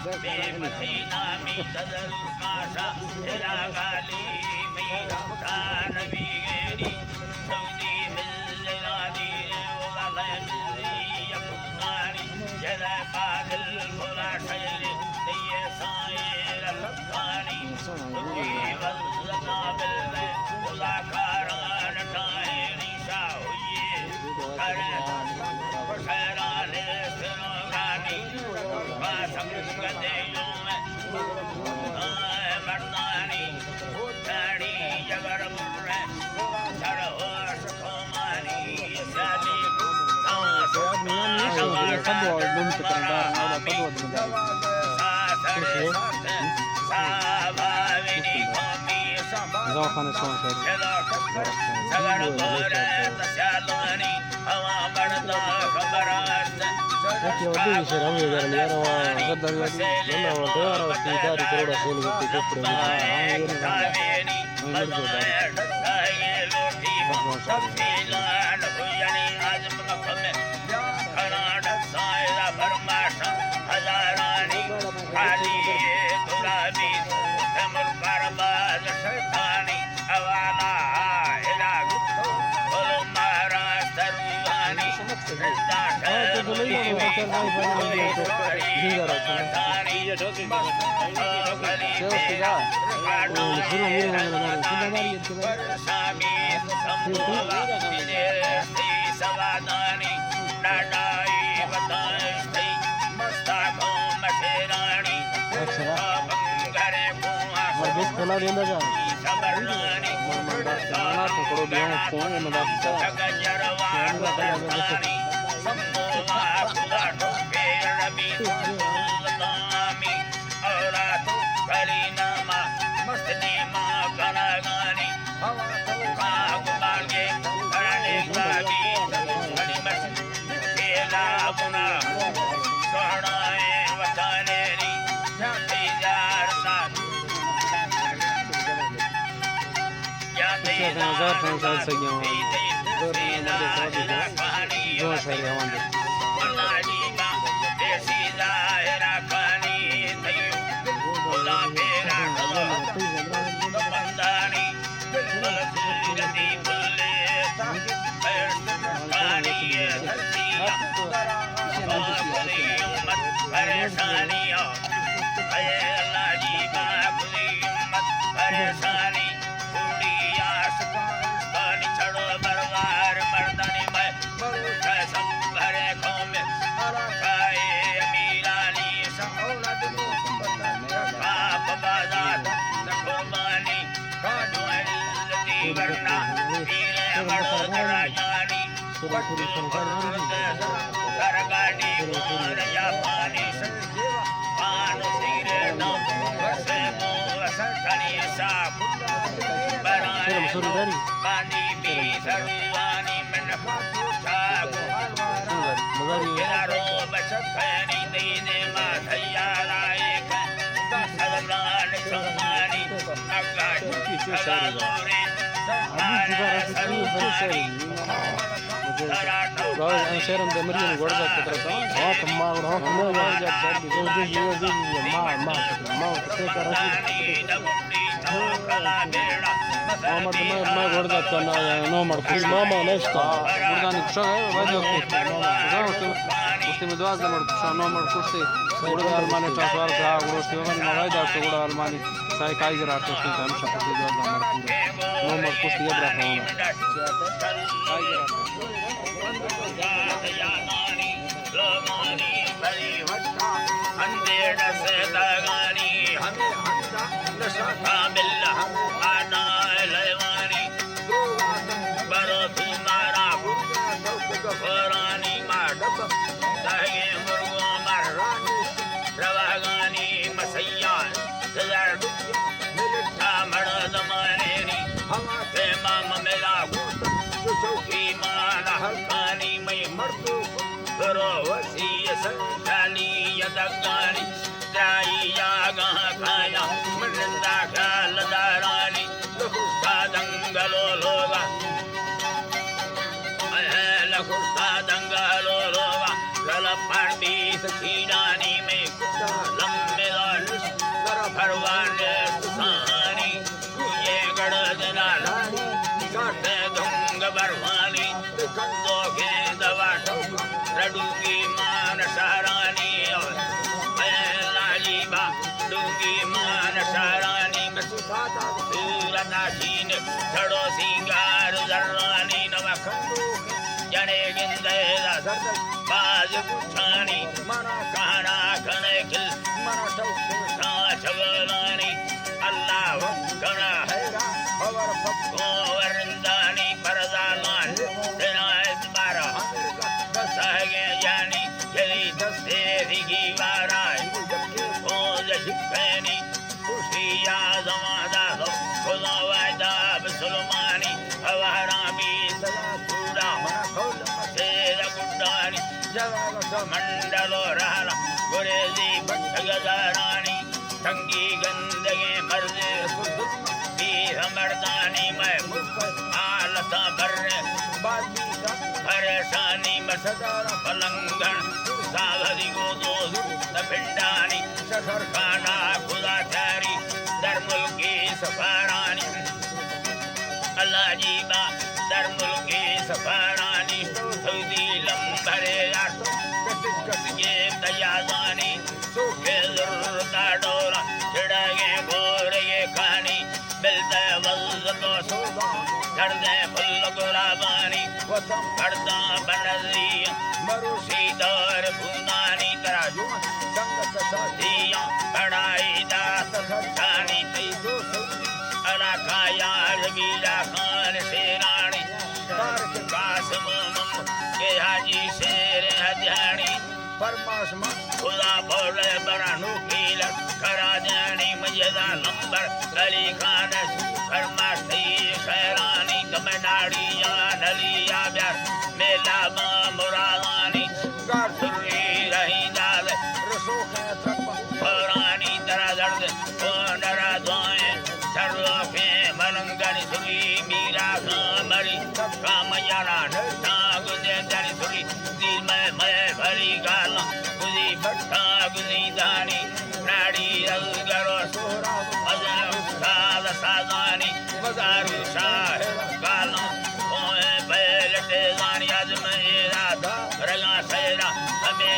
बेमथीना मी तदरुकाशा तेरा गाली मेरा तान बीगेरी सऊदी मिल्लादी वाला मिल्ली यफुतानी जरा बादल भोला शैली ये सायर लखानी तुझे वल्लना बिल्ले भोला कारान टाइनी शाहुये करे शहराने सुरानी बासम गदे में मर्दानी उठानी जगर मुर्रे सरहोश खोमानी साली दवाखाने पांडी सखी डानी में लंबे रडूंगी मान सारानी लाजीबा डूंगी मान सारानी सूरदासीन छड़ो सिंगार जर्रानी नवखंडो जने गिंदे बाज कुछानी कहना कने खिल छवलानी अल्लाह कना वरंदानी परदालान दिनायत बारा सहे जानी यही तेरी की बाराय ओ जशिकनी खुशिया जमादा खुदा वादा बसलमानी अवहरामी सदा सूरा तेरा गुड्डानी मंडलो रहला गुरेजी भट्टगदारानी संगी गंदगे मर्दे मर्दानी मैं आलता भर्रे परेशानी मसदारा पलंगन साधरी को दो पिंडानी सखर खाना खुदा थारी दरमुल की सफारानी अल्लाह जीबा दरमुल की सफारानी सऊदी लंबरे के दयादानी सूखे जरूर का डोरा चिड़गे गोरे कहानी मिलते वल्दो सोदा करदे फुल गुलाबानी करदा बनदी मरुसी दौर भूनानी तरा जो संगत साथिया बड़ाई दास खटानी तेजो अला काया जगीला खान सेनानी तारक कासम के हाजी शेर हजानी परमात्मा खुदा बोले बरानू कील करा जानी मजेदा नंबर गली खान फरमाती शहरानी तमनाड़ी नलिया ब्यार मेला मुरादानी सुरी रही दाल रसोख पुरानी तरह दर्द डरा दुआएं सर्वों मनंगनी सुरी मीरा मरी कामयाना गुजे जानी सुरी दिल में मैं भरी गाला गुजी भट्टा गुजी दानी नाड़ी अलगरो सोरा साद सादानी मजारू शाह गाला ओए बैलटे जानी आज मेरा रगा सेरा हमें